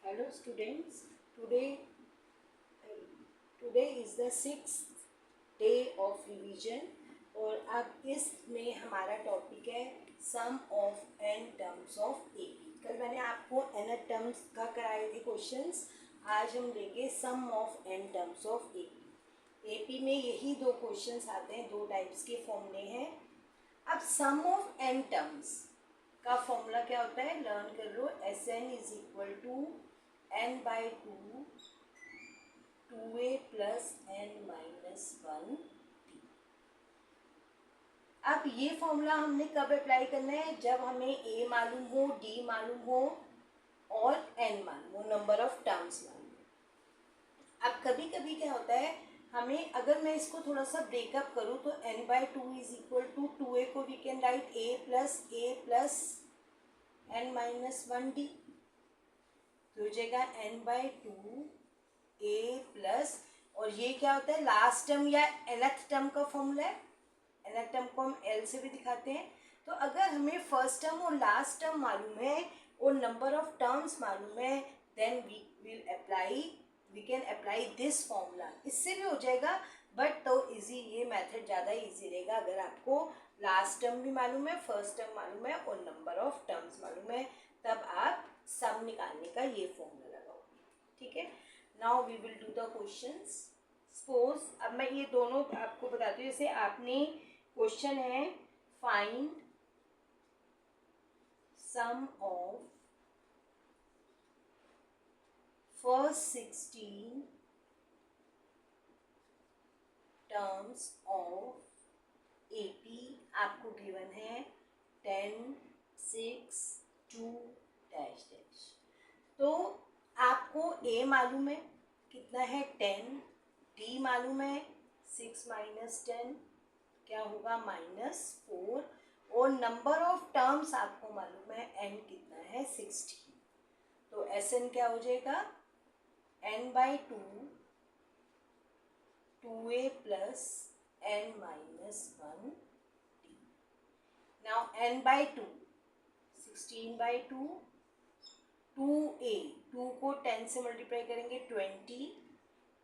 Hello students, today today is the 6th day of revision और अब इसमें हमारा टॉपिक है sum of n terms of AP. कल मैंने आपको एन टर्म्स का कराए थे क्वेश्चंस, आज हम लेंगे sum of n terms of AP. AP में यही दो क्वेश्चंस आते हैं, दो टाइप्स के फॉर्मूले हैं। अब सम ऑफ एन टर्म्स का फॉर्मूला क्या होता है, लर्न कर लो। S n is equal to n by two a plus n minus one. अब ये फॉर्मूला हमने कब अप्लाई करना है, जब हमें ए मालूम हो, डी मालूम हो और एन मालूम हो, नंबर ऑफ टर्म्स मालूम हो। अब कभी कभी क्या होता है, हमें अगर मैं इसको थोड़ा सा ब्रेकअप करूँ तो n by two is equal to two a को we can write a plus n minus one d, तो हो जाएगा n by two a plus, और ये क्या होता है, लास्ट टर्म या nth टर्म का फॉर्मूला है। nth टर्म को हम एल से भी दिखाते हैं। तो अगर हमें फर्स्ट टर्म और लास्ट टर्म मालूम है और नंबर ऑफ टर्म्स मालूम है, then we can apply this formula. इससे भी हो जाएगा, बट तो इजी, ये मेथड ज़्यादा इजी रहेगा अगर आपको लास्ट टर्म भी मालूम है, फर्स्ट टर्म मालूम है और नंबर ऑफ टर्म्स मालूम है, तब आप सम निकालने का ये फॉर्मूला लगाओगे। ठीक है, now we will do the questions. Suppose अब मैं ये दोनों आपको बताती हूँ। जैसे आपने क्वेश्चन है, find sum of first 16 terms of AP. आपको गिवन है 10, 6, 2 डैश डैश। तो आपको ए मालूम है कितना है 10, डी मालूम है 6 माइनस 10 क्या होगा -4, और नंबर ऑफ टर्म्स आपको मालूम है एन कितना है 16। तो एस एन क्या हो जाएगा, n by two a plus n minus one d. Now n by two 16 by two a, two को 10 से मल्टीप्लाई करेंगे 20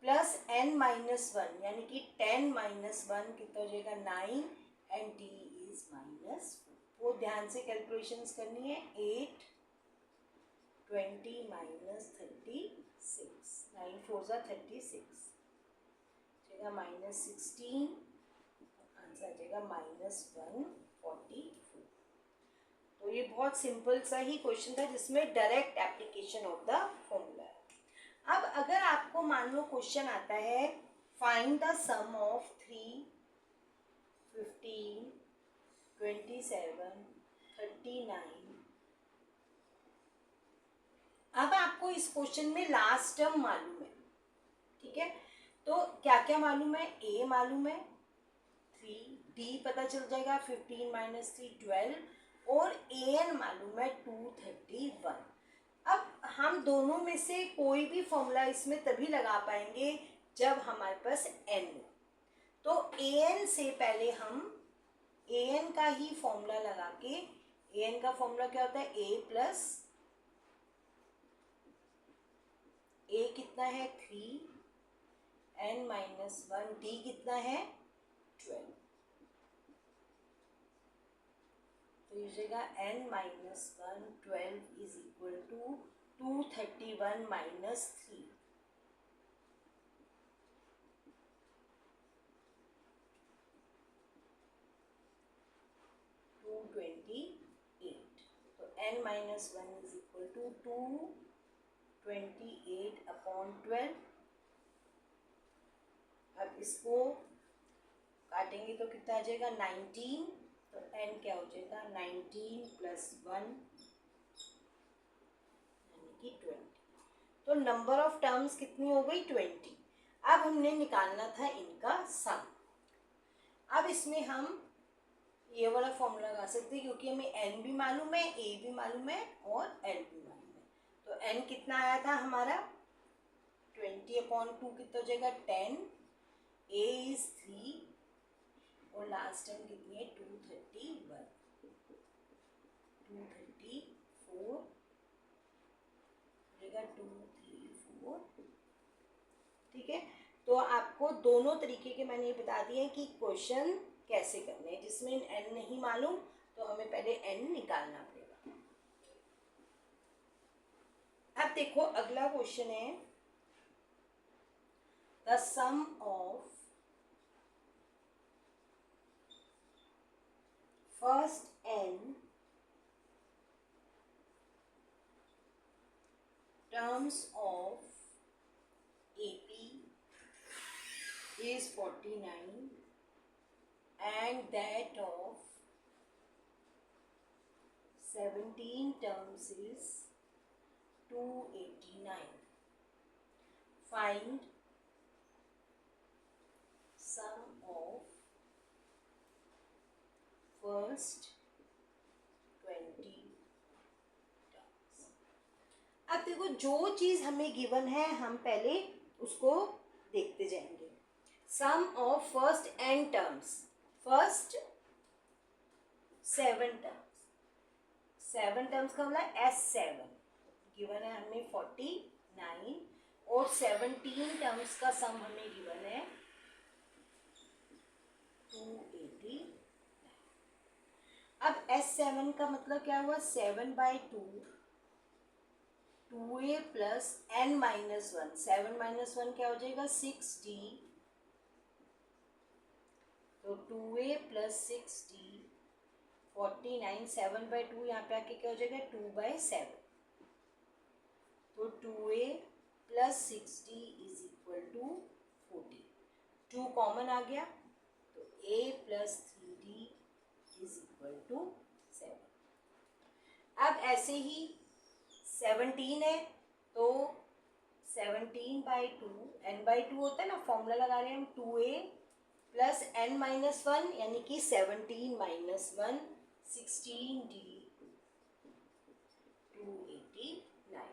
प्लस एन माइनस वन, यानी कि 10 माइनस वन कितना हो जाएगा 9, एंड डी इज -4। वो ध्यान से कैलकुलेशंस करनी है। 8, 20 माइनस 36, 9 4 ज़ा 36 जाएगा -16, आंसर आ जाएगा -144। तो ये बहुत सिंपल सा ही क्वेश्चन था जिसमें direct application of the formula है। अब अगर आपको मान लो क्वेश्चन आता है, फाइंड द सम ऑफ 3, 15, 27, 39। अब आपको इस क्वेश्चन में लास्ट टर्म मालूम है, ठीक है। तो क्या क्या मालूम है, ए मालूम है 3, डी पता चल जाएगा 15 माइनस 3 12, और ए एन मालूम है 231। अब हम दोनों में से कोई भी फॉर्मूला इसमें तभी लगा पाएंगे जब हमारे पास एन हो। तो ए एन से पहले हम ए एन का ही फॉर्मूला लगा के, ए एन का फॉर्मूला क्या होता है, ए प्लस ए कितना है 3, एन माइनस वन, डी कितना है 12। तो ये जाएगा n minus one 12 is equal to 231 minus 3, 228। तो n minus one is equal to 228 upon 12। अब इसको काटेंगे तो कितना आ जाएगा 19, तो n क्या हो जाएगा 19 प्लस 1 यानी कि 20। तो नंबर ऑफ टर्म्स कितनी हो गई 20। अब हमने निकालना था इनका सम। अब इसमें हम ये वाला फॉर्मूला लगा सकते हैं, क्योंकि हमें n भी मालूम है, a भी मालूम है और l भी मालूम है। तो n कितना आया था हमारा 20/2 कितना हो जाएगा 10, a इज 3 और लास्ट टाइम कितनी है 231, 234 जाएगा 2 3 4। ठीक है, तो आपको दोनों तरीके के मैंने ये बता दिए कि क्वेश्चन कैसे करने हैं। जिसमें n नहीं मालूम तो हमें पहले n निकालना पड़ेगा। अब देखो अगला क्वेश्चन है the sum of first n terms of AP is 49 and that of 17 terms is 289. Find sum of first 20 terms. अब देखो जो चीज हमें गिवन है हम पहले उसको देखते जाएंगे। Sum of first n terms, first 7 terms, 7 terms का मतलब S7 गिवन है हमें 49 और 17 टर्म्स का सम हमें गिवन है 289। अब S7 का मतलब क्या हुआ, 7/2 2a plus n minus 1, 7 minus 1 क्या हो जाएगा 6d, तो 2a प्लस 6d 49, 7/2 यहाँ पे आके क्या हो जाएगा 2/7, तो 2a plus 6d is equal to 40। 2 common आ गया तो a plus 3d is equal to 7। अब ऐसे ही 17 है तो 17/2 n/2 होता है ना, फॉर्मूला लगा रहे हैं हम 2a प्लस n माइनस 1 यानी कि 17 माइनस 1 16d 289।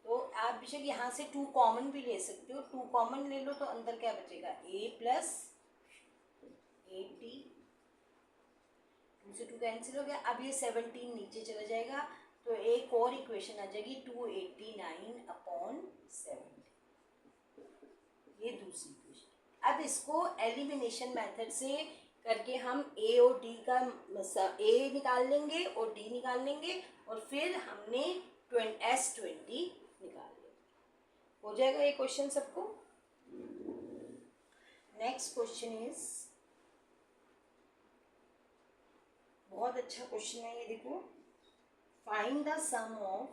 तो आप बेशक यहाँ से 2 कॉमन भी ले सकते हो, 2 कॉमन ले लो तो अंदर क्या बचेगा a प्लस 8d, 2 से 2 कैंसिल हो गया। अब ये 17 नीचे चला जाएगा तो एक और इक्वेशन आ जाएगी 289/70, ये दूसरी इक्वेशन। अब इसको एलिमिनेशन मेथड से करके हम a और d का a निकाल लेंगे और d निकाल लेंगे और फिर हमने S20 निकाल लेंगे। हो जाएगा ये क्वेश्चन सबको। नेक्स्ट क्वेश्चन इज, बहुत अच्छा क्वेश्चन है ये, देखो find the sum of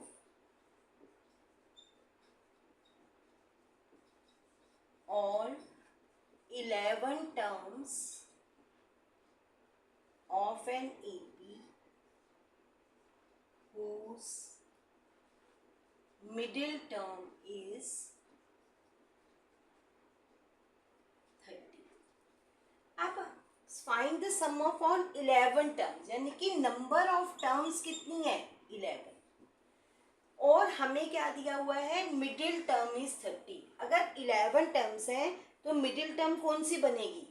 all 11 terms of an AP whose middle term is 30। अब find the sum of all 11 terms, यानी कि नंबर ऑफ टर्म्स कितनी है 11, और हमें क्या दिया हुआ है मिडिल टर्म इज 30। अगर 11 टर्म्स हैं तो मिडिल टर्म कौन सी बनेगी,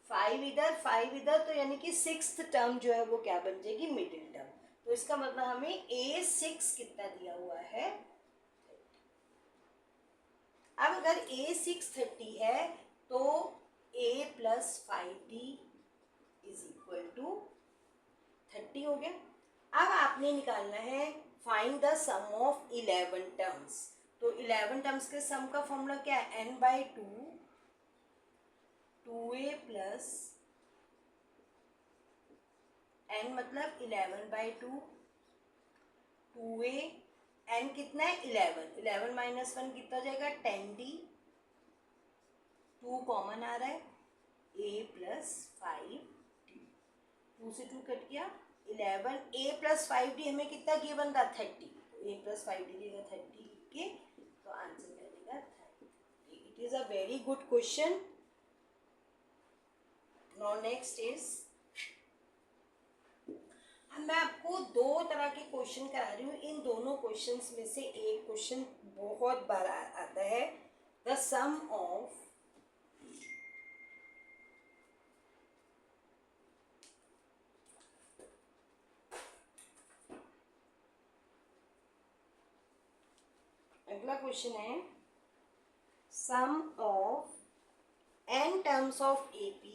5 इधर 5 इधर, तो यानी कि 6th टर्म जो है वो क्या बन जाएगी मिडिल टर्म। तो इसका मतलब हमें A6 कितना दिया हुआ है 30। अब अगर A6 30 है तो A plus 5D is equal to 30 हो गया। अब आपने निकालना है find the sum of 11 terms. तो 11 टर्म्स के सम का फॉर्मूला क्या है, n/2 2a प्लस n मतलब 11/2 2a, n कितना है 11, 11 माइनस 1 कितना हो जाएगा 10d, 2 कॉमन आ रहा है a प्लस 5d, 2 से 2 कट गया 11, a प्लस 5d हमें कितना गिवन था 30, तो a प्लस 5d देगा 30 लिख के, तो आंसर क्या देगा 30। It is a very good question. Now next is, अब मैं आपको 2 तरह के क्वेश्चन करा रही हूँ। इन दोनों क्वेश्चंस में से एक क्वेश्चन बहुत बार आता है, द सम ऑफ अगला क्वेश्चन है sum of n terms of AP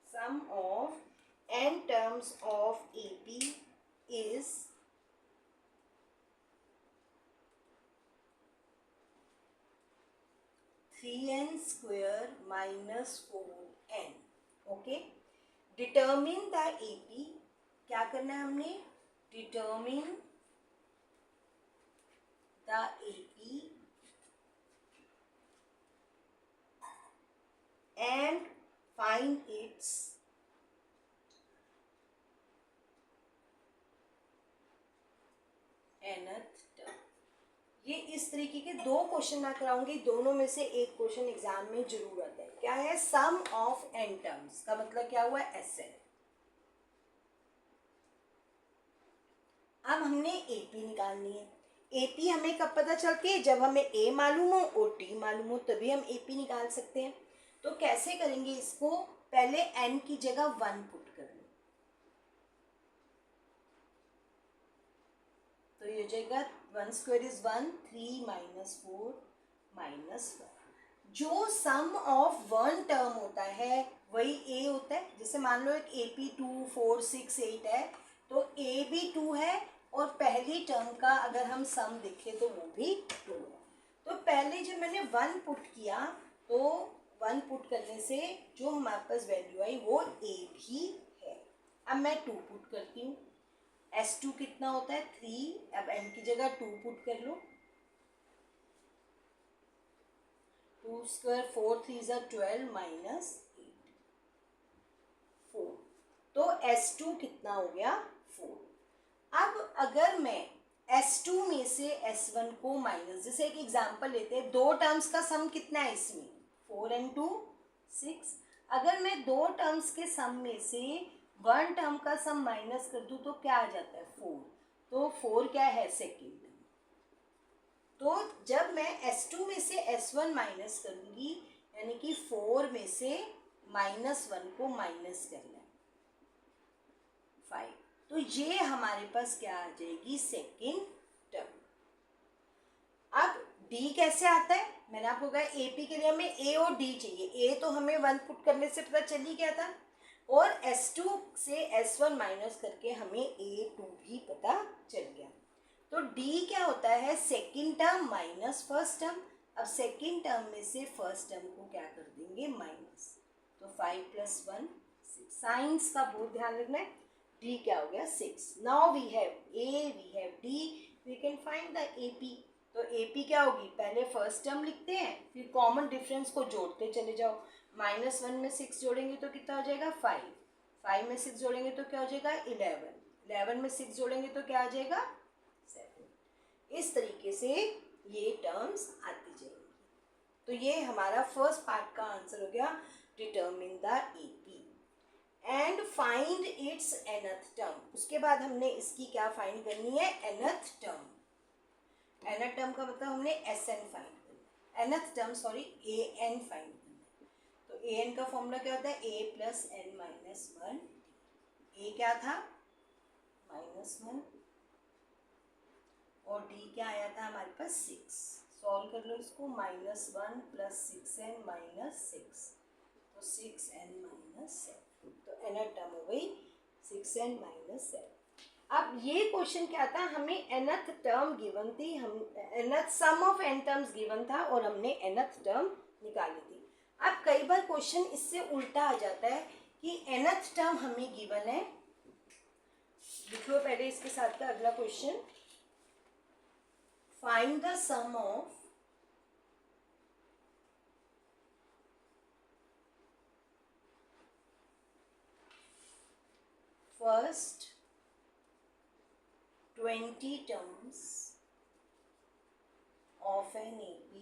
sum of n terms of AP is 3n square minus 4n. Okay, determine the AP, क्या करना है हमने, determine the AP and find its nth term. ये इस तरीके के दो क्वेश्चन मैं कराऊंगी, दोनों में से एक क्वेश्चन एग्जाम में जरूर आता है। क्या है, सम ऑफ n टर्म्स का मतलब क्या हुआ, SN। अब हमने AP निकालनी है। AP हमें कब पता चलती है, जब हमें A मालूम हो और D मालूम हो, तभी हम AP निकाल सकते हैं। तो कैसे करेंगे इसको, पहले n की जगह 1 पुट कर लो, तो ये हो जाएगा 1 स्क्वायर इज 1, 3 माइनस 4 माइनस 1। जो सम ऑफ वन टर्म होता है वही A होता है। जैसे मान लो एक AP 2 4 6 8 है, तो A भी 2 है और पहली टर्म का अगर हम सम देखें तो वो भी 2 है। तो पहले जब मैंने 1 पुट किया तो 1 पुट करने से जो हमारे पास वैल्यू आई वो A भी है। अब मैं 2 पुट करती हूँ, S2 कितना होता है 3, अब n की जगह 2 पुट कर लो, 2 स्क्वायर 4 3 ज़ा 12 माइनस 8 4, तो S2 कितना हो गया 4। अब अगर मैं S2 में से S1 को माइनस, जैसे एक एग्जांपल लेते हैं, दो टर्म्स का सम कितना है इसमें 4 and 2 6। अगर मैं दो टर्म्स के सम में से वन टर्म का सम माइनस कर दूं तो क्या आ जाता है 4, तो 4 क्या है सेकेंड टर्म। तो जब मैं S2 में से S1 माइनस करूंगी, यानी कि 4 में से -1 को माइनस करना है 5, तो ये हमारे पास क्या आ जाएगी सेकेंड टर्म। अब D कैसे आता है, मैंने आपको कहा AP के लिए हमें A और D चाहिए। A तो हमें 1 पुट करने से पता चल ही गया था, और S2 से S1 माइनस करके हमें A2 भी पता चल गया। तो D क्या होता है, second term minus first term. अब सेकेंड टर्म में से फर्स्ट टर्म को क्या कर देंगे माइनस, तो 5 + 1 6। साइंस का बहुत ध्यान रखना है। D क्या हो गया 6। Now we have A, we have D, we can find the AP। तो AP क्या होगी, पहले फर्स्ट टर्म लिखते हैं, फिर कॉमन डिफरेंस को जोड़ते चले जाओ। -1 में 6 जोड़ेंगे तो कितना हो जाएगा 5, 5 में 6 जोड़ेंगे तो क्या हो जाएगा 11, 11 में 6 जोड़ेंगे तो क्या आ जाएगा 7। इस तरीके से ये टर्म्स आती जाएंगी। तो ये हमारा फर्स्ट पार्ट का आंसर हो गया, determine the AP and find its nth term. उसके बाद हमने इसकी क्या फाइंड करनी है, nth टर्म। nth टर्म का मतलब हमने SN फाइंड करना है, nth term sorry AN find करना है। तो AN का फॉर्मूला क्या होता है, A + n - 1। A क्या था -1 और D क्या आया था हमारे पास 6। सॉल्व कर लो इसको, -1 + 6n - 6, तो 6n - 7। तो nth टर्म हो गई 6n - 7। अब ये क्वेश्चन क्या था, हमें nth टर्म गिवन थी, हम nth sum of n terms given था और हमने nth टर्म निकाली थी। अब कई बार क्वेश्चन इससे उल्टा आ जाता है कि nth टर्म हमें गिवन है, लिख लो पहले इसके साथ का अगला question, find the sum of first 20 terms of an AP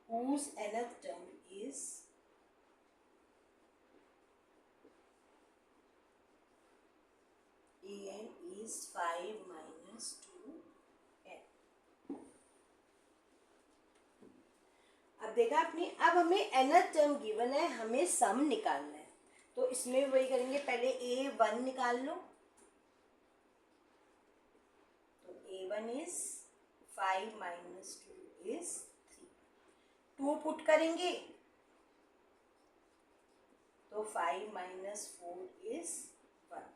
whose nth term is an is 5 - 2n। अब देखा आपने, अब हमें nth टर्म गिवन है, हमें सम निकालना है। तो इसमें वही करेंगे, पहले A1 निकाल लो। तो A1 is 5 minus 2 is 3। 2 put करेंगे तो 5 माइनस 4 इज 1।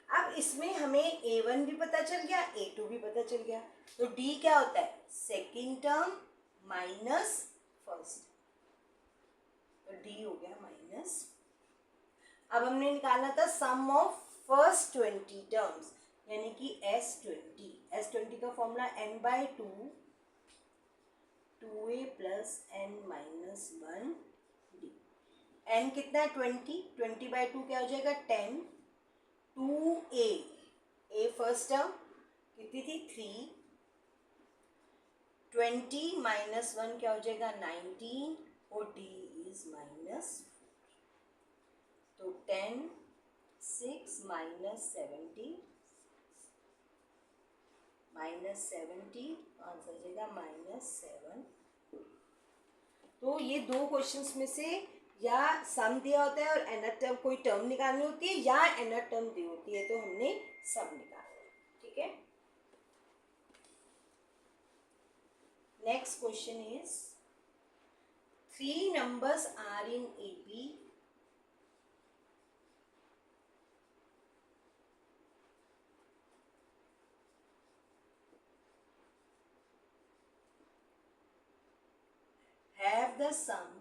अब इसमें हमें A1 भी पता चल गया, A2 भी पता चल गया। तो D क्या होता है? Second term minus first. तो D हो गया माइनस। अब हमने निकालना था सम ऑफ फर्स्ट 20 टर्म्स, यानी कि S20। S20 का formula n/2 2a plus n minus 1 d। n कितना है? 20। 20/2 क्या हो जाएगा? 10। 2a, a फर्स्ट टर्म कितनी थी? 3। 20 माइनस 1 क्या हो जाएगा? 19। और d इज माइनस। तो 10 6 माइनस 70 माइनस 70, आंसर हो जाएगा माइनस 7। तो ये दो क्वेश्चंस में से या सम दिया होता है और nth टर्म कोई टर्म निकालनी होती है, या nth टर्म दी होती है, तो हमने सम निकालना है। ठीक है। Next question is 3 numbers are in AP have the sum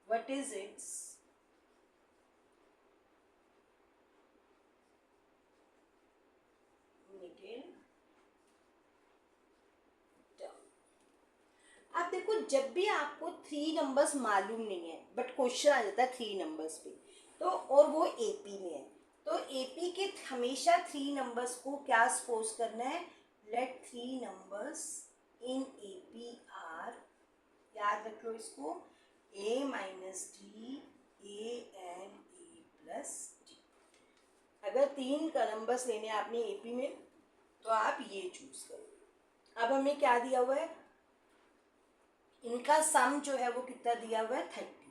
what is its middle term। अब देखो, जब भी आपको 3 नंबर्स मालूम नहीं है बट क्वेश्चन आ जाता है 3 नंबर्स पे, तो और वो एपी में है, तो एपी के हमेशा 3 नंबर्स को क्या सपोज करना है? Let 3 numbers in AP are, याद रख लो इसको, a minus d, a and a plus d. अगर 3 का नंबर्स लेने आपने एपी में तो आप ये चूज करो। अब हमें क्या दिया हुआ है? इनका सम जो है वो कितना दिया हुआ है? 30।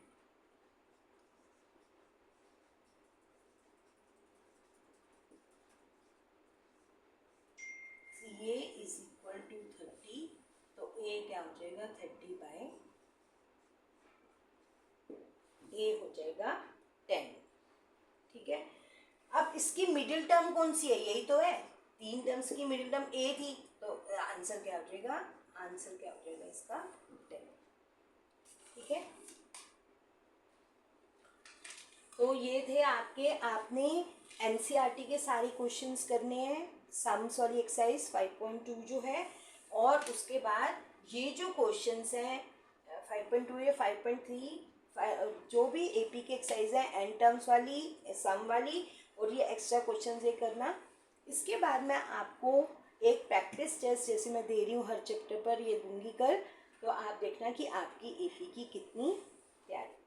ए इज इक्वल टू 30, तो ए क्या हो जाएगा? 30 बाय ए हो जाएगा 10। ठीक है। अब इसकी मिडिल टर्म कौन सी है? यही तो है, 3 टर्म्स की मिडिल टर्म ए थी, तो आंसर क्या हो जाएगा? आंसर क्या हो जाएगा इसका? 10। ठीक है। तो ये थे आपके, आपने एनसीईआरटी के सारे क्वेश्चंस करने हैं, सम्स वाली एक्सरसाइज 5.2 जो है, और उसके बाद ये जो क्वेश्चंस हैं 5.2 या 5.3 जो भी एपी की एक्सरसाइज है, एन टर्म्स वाली, सम वाली, और ये एक्स्ट्रा क्वेश्चंस ये करना। इसके बाद मैं आपको एक प्रैक्टिस टेस्ट जैसे मैं दे रही हूँ हर चैप्टर पर, ये दूंगी कल, तो आप देखना कि आपकी एपी की कितनी तैयारी।